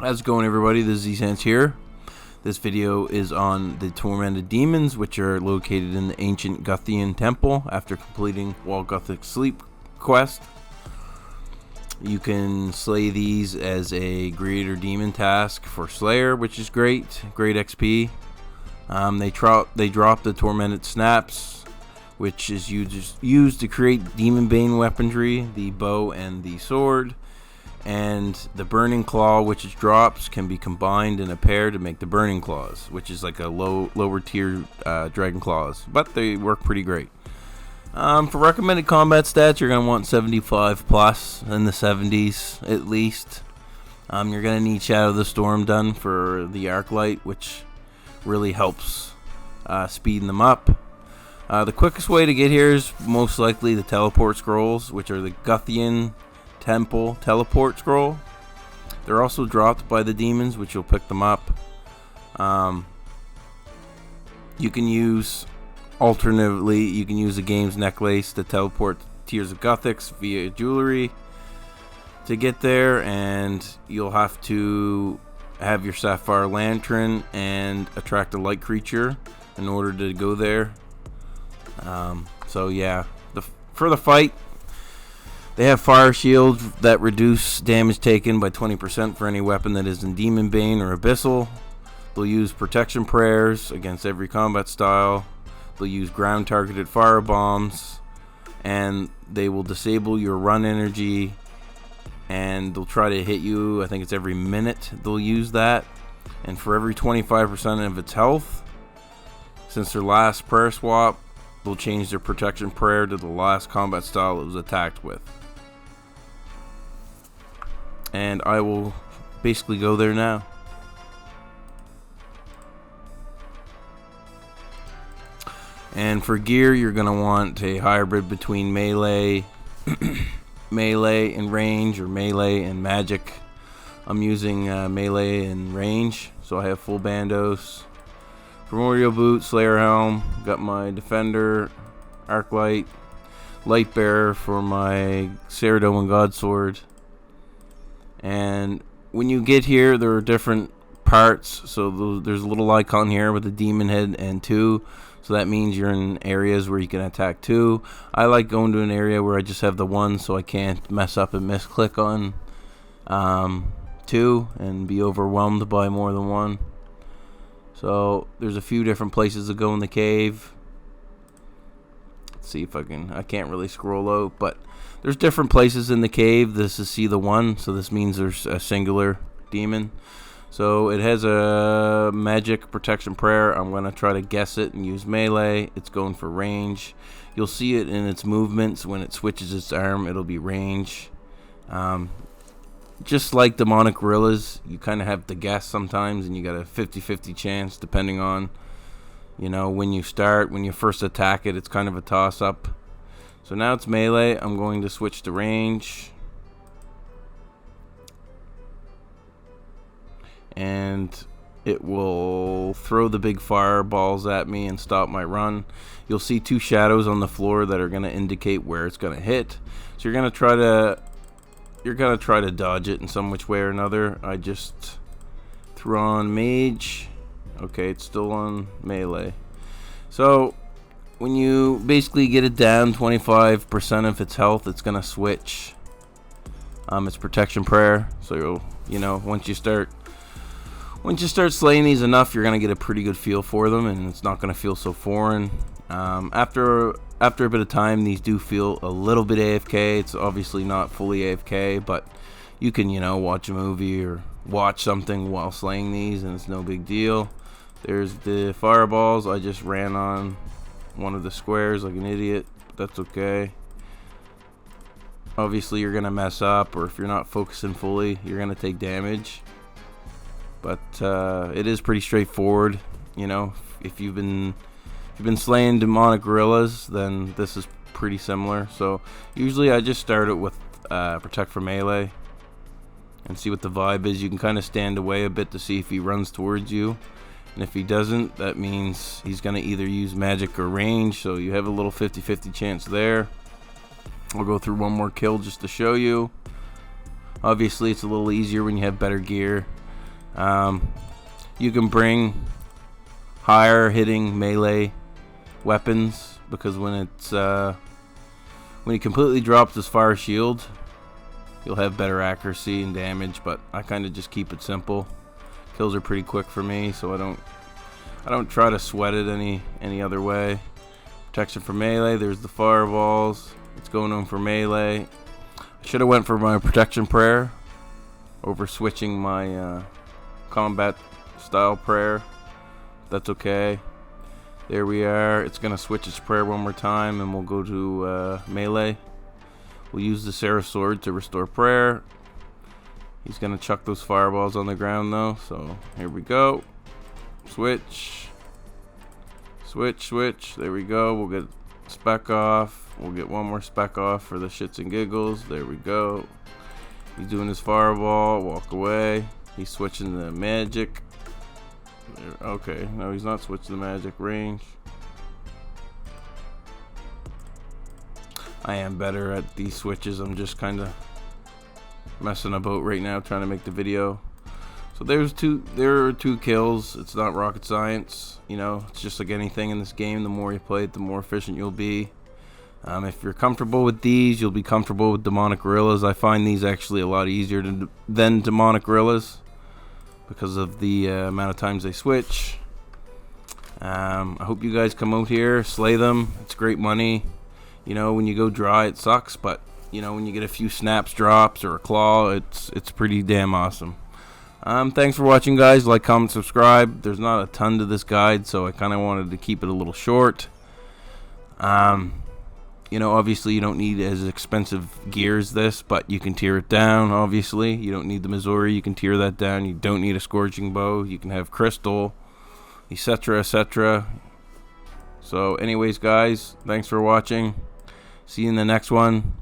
How's it going, everybody? This is Z-Sense here. This video is on the Tormented demons, which are located in the ancient Guthian temple after completing Wall Guthix sleep quest. You can slay these as a greater demon task for Slayer, which is great XP. They drop the Tormented snaps, which is used to create Demon Bane weaponry, the bow and the sword. And the Burning Claw, which it drops, can be combined in a pair to make the Burning Claws, which is like a lower tier Dragon Claws, but they work pretty great. For recommended combat stats, you're going to want 75 plus, in the 70s at least. You're going to need Shadow of the Storm done for the Arc Light, which really helps speeding them up. The quickest way to get here is most likely the Teleport Scrolls, which are the Guthian Temple Teleport Scroll. They're also dropped by the demons, which you'll pick them up. You can use the game's necklace to teleport tiers of Guthix via jewelry to get there, and you'll have to have your Sapphire Lantern and attract a light creature in order to go there. So yeah, for the fight, they have fire shields that reduce damage taken by 20% for any weapon that is in Demon Bane or Abyssal. They'll use protection prayers against every combat style. They'll use ground targeted fire bombs, and they will disable your run energy, and they'll try to hit you, I think it's every minute they'll use that. And for every 25% of its health, since their last prayer swap, they'll change their protection prayer to the last combat style it was attacked with. And I will basically go there now. And for gear, you're going to want a hybrid between melee melee and range, or melee and magic. I'm using melee and range, so I have full bandos, primordial boot, slayer helm, got my defender, arc light, light bearer for my Ceradoan god sword. And when you get here, there are different parts. So there's a little icon here with a demon head and 2. So that means you're in areas where you can attack 2. I like going to an area where I just have the 1, so I can't mess up and misclick on 2 and be overwhelmed by more than 1. So there's a few different places to go in the cave. Let's see if I can't really scroll out, but there's different places in the cave. This is see the 1, so this means there's a singular demon. So it has a magic protection prayer. I'm going to try to guess it and use melee. It's going for range. You'll see it in its movements. When it switches its arm, it'll be range. Just like demonic gorillas, you kind of have to guess sometimes, and you got a 50-50 chance depending on, when you first attack it. It's kind of a toss-up. So now it's melee. I'm going to switch to range. And it will throw the big fireballs at me and stop my run. You'll see 2 shadows on the floor that are going to indicate where it's going to hit. So you're going to try to dodge it in some which way or another. I just threw on mage. Okay, it's still on melee. So when you basically get it down 25% of its health, it's going to switch its protection prayer. So once you start slaying these enough, you're going to get a pretty good feel for them, and it's not going to feel so foreign. After a bit of time, these do feel a little bit AFK. It's obviously not fully AFK, but you can, watch a movie or watch something while slaying these, and it's no big deal. There's the fireballs. I just ran on one of the squares like an idiot, but that's okay. Obviously, you're going to mess up, or if you're not focusing fully, you're going to take damage. But it is pretty straightforward. If you've been slaying demonic gorillas, then this is pretty similar. So usually I just start it with protect for melee and see what the vibe is. You can kind of stand away a bit to see if he runs towards you, and if he doesn't, that means he's going to either use magic or range. So you have a little 50-50 chance there. I'll go through one more kill just to show you. Obviously, it's a little easier when you have better gear. You can bring higher hitting melee weapons, because when he completely drops his fire shield, you'll have better accuracy and damage. But I kind of just keep it simple. Kills are pretty quick for me, so I don't try to sweat it any other way. Protection for melee. There's the fireballs. It's going on for melee. I should have went for my protection prayer over switching my combat style prayer. That's okay. There we are. It's gonna switch its prayer one more time, and we'll go to melee. We'll use the Seraph sword to restore prayer. He's gonna chuck those fireballs on the ground though, so here we go. Switch. There we go. We'll get spec off. We'll get one more spec off for the shits and giggles. There we go. He's doing his fireball. Walk away. He's switching the magic. Okay, no, he's not switching the magic range. I am better at these switches. I'm just kind of messing about right now, trying to make the video. So there are two kills. It's not rocket science, you know. It's just like anything in this game. The more you play it, the more efficient you'll be. If you're comfortable with these, you'll be comfortable with demonic gorillas. I find these actually a lot easier than demonic gorillas because of the amount of times they switch. I hope you guys come out here, slay them. It's great money. You know, when you go dry, it sucks, but you know, when you get a few snaps, drops, or a claw, it's pretty damn awesome. Thanks for watching, guys. Like, comment, subscribe. There's not a ton to this guide, so I kind of wanted to keep it a little short. You know, obviously you don't need as expensive gear as this, but you can tear it down. Obviously, you don't need the Missouri. You can tear that down. You don't need a scourging bow. You can have crystal, etc., etc. So, anyways, guys, thanks for watching. See you in the next one.